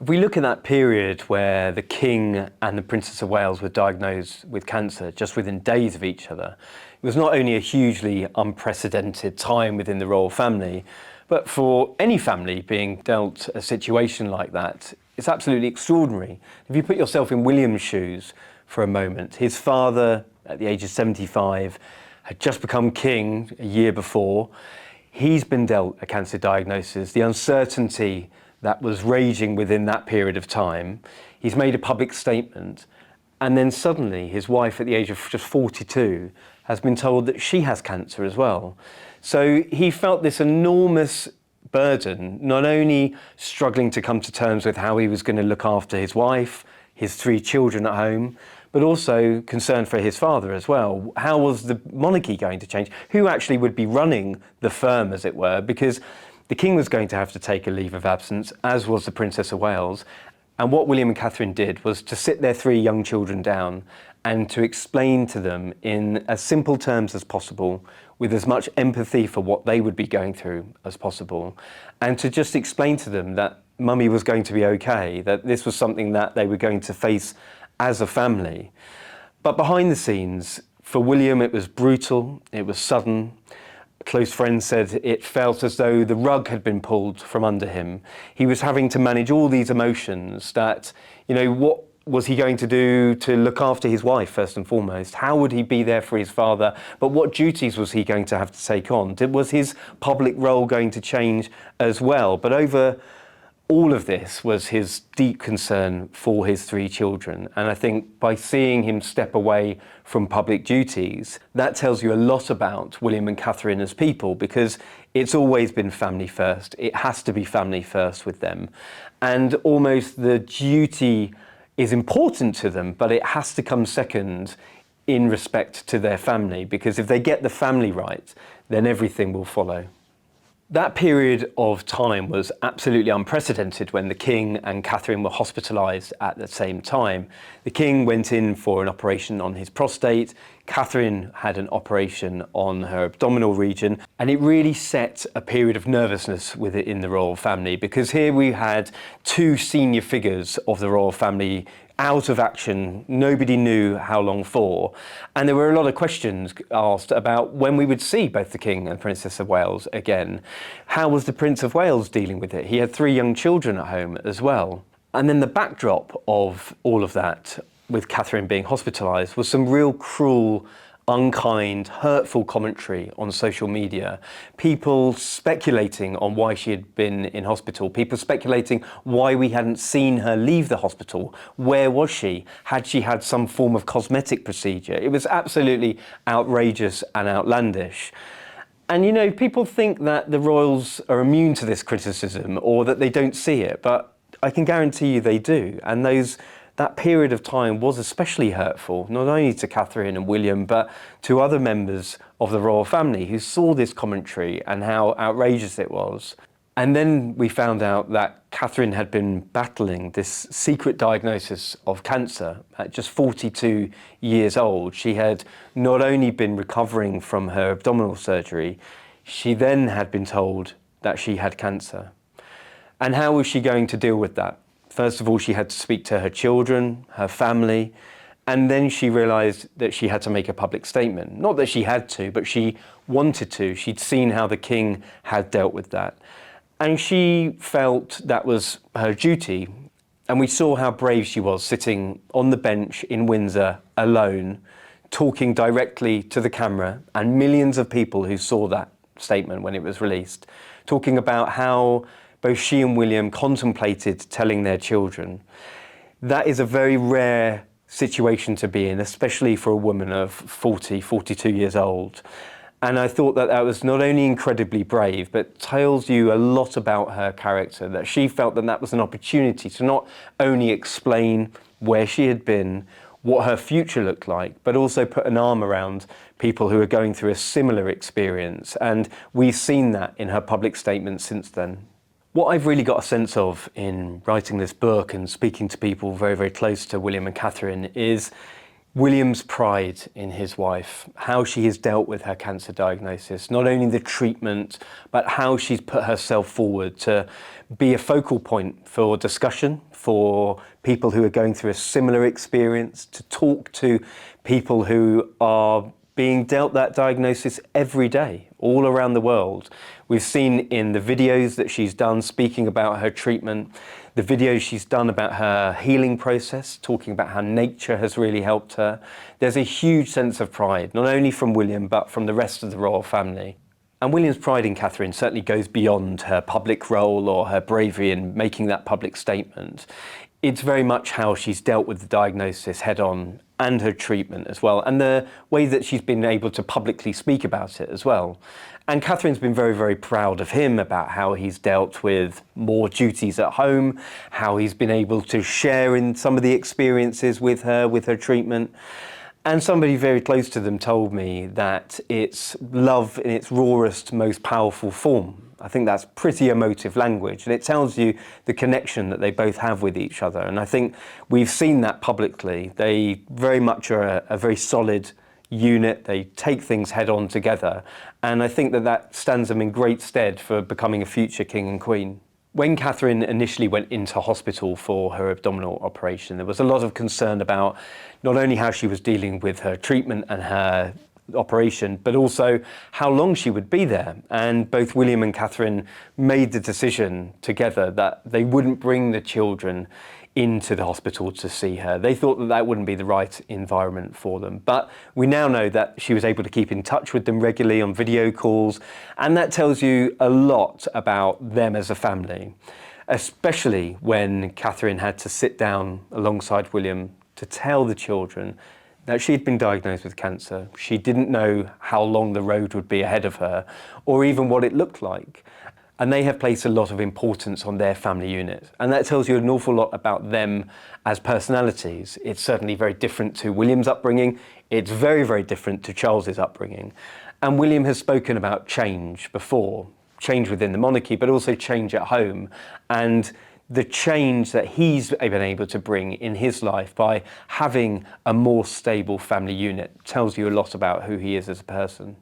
If we look at that period where the King and the Princess of Wales were diagnosed with cancer just within days of each other, it was not only a hugely unprecedented time within the royal family, but for any family being dealt a situation like that, it's absolutely extraordinary. If you put yourself in William's shoes for a moment, his father, at the age of 75, had just become king a year before. He's been dealt a cancer diagnosis. The uncertainty that was raging within that period of time. He's made a public statement, and then suddenly his wife at the age of just 42 has been told that she has cancer as well. So he felt this enormous burden, not only struggling to come to terms with how he was going to look after his wife, his 3 children at home, but also concern for his father as well. How was the monarchy going to change? Who actually would be running the firm, as it were? Because the King was going to have to take a leave of absence, as was the Princess of Wales. And what William and Catherine did was to sit their 3 young children down and to explain to them in as simple terms as possible, with as much empathy for what they would be going through as possible, and to just explain to them that Mummy was going to be okay, that this was something that they were going to face as a family. But behind the scenes, for William, it was brutal, it was sudden. Close friends said it felt as though the rug had been pulled from under him. He was having to manage all these emotions that, what was he going to do to look after his wife, first and foremost? How would he be there for his father? But what duties was he going to have to take on? Was his public role going to change as well? But over all of this was his deep concern for his 3 children. And I think by seeing him step away from public duties, that tells you a lot about William and Catherine as people, because it's always been family first. It has to be family first with them. And almost the duty is important to them, but it has to come second in respect to their family, because if they get the family right, then everything will follow. That period of time was absolutely unprecedented when the King and Catherine were hospitalised at the same time. The King went in for an operation on his prostate, Catherine had an operation on her abdominal region, and it really set a period of nervousness within the royal family, because here we had 2 senior figures of the royal family out of action, nobody knew how long for. And there were a lot of questions asked about when we would see both the King and Princess of Wales again. How was the Prince of Wales dealing with it? He had 3 young children at home as well. And then the backdrop of all of that, with Catherine being hospitalised, was some real cruel, unkind, hurtful commentary on social media. People speculating on why she had been in hospital. People speculating why we hadn't seen her leave the hospital. Where was she? Had she had some form of cosmetic procedure? It was absolutely outrageous and outlandish. And people think that the royals are immune to this criticism or that they don't see it, but I can guarantee you they do. And that period of time was especially hurtful, not only to Catherine and William, but to other members of the royal family who saw this commentary and how outrageous it was. And then we found out that Catherine had been battling this secret diagnosis of cancer at just 42 years old. She had not only been recovering from her abdominal surgery, she then had been told that she had cancer. And how was she going to deal with that? First of all, she had to speak to her children, her family, and then she realised that she had to make a public statement. Not that she had to, but she wanted to. She'd seen how the King had dealt with that. And she felt that was her duty. And we saw how brave she was, sitting on the bench in Windsor alone, talking directly to the camera and millions of people who saw that statement when it was released, talking about how both she and William contemplated telling their children. That is a very rare situation to be in, especially for a woman of 42 years old. And I thought that was not only incredibly brave, but tells you a lot about her character, that she felt that was an opportunity to not only explain where she had been, what her future looked like, but also put an arm around people who are going through a similar experience. And we've seen that in her public statements since then. What I've really got a sense of in writing this book and speaking to people very, very close to William and Catherine is William's pride in his wife, how she has dealt with her cancer diagnosis, not only the treatment, but how she's put herself forward to be a focal point for discussion, for people who are going through a similar experience, to talk to people who are being dealt that diagnosis every day, all around the world. We've seen in the videos that she's done speaking about her treatment, the videos she's done about her healing process, talking about how nature has really helped her. There's a huge sense of pride, not only from William, but from the rest of the royal family. And William's pride in Catherine certainly goes beyond her public role or her bravery in making that public statement. It's very much how she's dealt with the diagnosis head on and her treatment as well, and the way that she's been able to publicly speak about it as well. And Catherine's been very, very proud of him about how he's dealt with more duties at home, how he's been able to share in some of the experiences with her treatment. And somebody very close to them told me that it's love in its rawest, most powerful form. I think that's pretty emotive language, and it tells you the connection that they both have with each other. And I think we've seen that publicly. They very much are a very solid unit. They take things head on together. And I think that stands them in great stead for becoming a future king and queen. When Catherine initially went into hospital for her abdominal operation, there was a lot of concern about not only how she was dealing with her treatment and her operation, but also how long she would be there. And both William and Catherine made the decision together that they wouldn't bring the children into the hospital to see her. They thought that wouldn't be the right environment for them. But we now know that she was able to keep in touch with them regularly on video calls, and that tells you a lot about them as a family, especially when Catherine had to sit down alongside William to tell the children that she'd been diagnosed with cancer. She didn't know how long the road would be ahead of her, or even what it looked like. And they have placed a lot of importance on their family unit. And that tells you an awful lot about them as personalities. It's certainly very different to William's upbringing. It's very, very different to Charles's upbringing. And William has spoken about change before, change within the monarchy, but also change at home. And the change that he's been able to bring in his life by having a more stable family unit tells you a lot about who he is as a person.